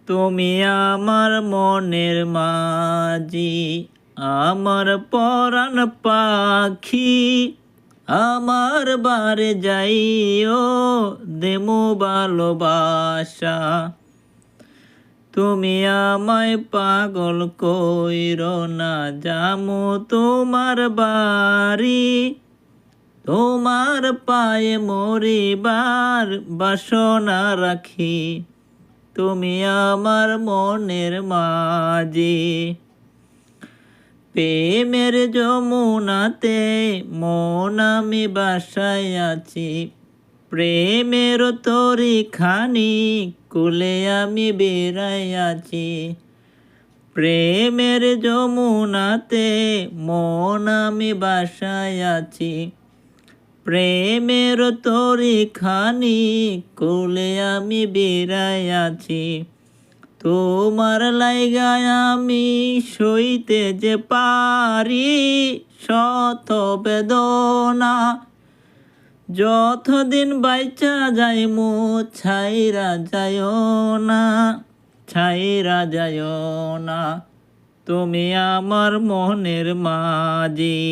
তুমি আমার মনের মাঝি, আমার পরাণ পাখি, আমার বারে যাইও দেমু ভালোবাসা। তুমি আমায় পাগল কইরো না, যামু তোমার বাড়ি, তোমার পায়ে মরিবার বাসনা রাখি। তুমি আমার মনের মাঝি। প্রেমের যমুনাতে মন আমি বাসায় আছি, প্রেমের তরি খানি কুলে আমি বেড়াই আছি। প্রেমের যমুনাতে মন আমি বাসায় আছি, প্রেমের তরি খানি কুলে আমি বেড়াই আছি। তোমার লাইগায় আমি সইতে যে পারি শত বেদনা, যতদিন বাইচা যাইমু ছাইরা যাইও না, ছাইরা যাইও না। তুমি আমার মনের মাঝি।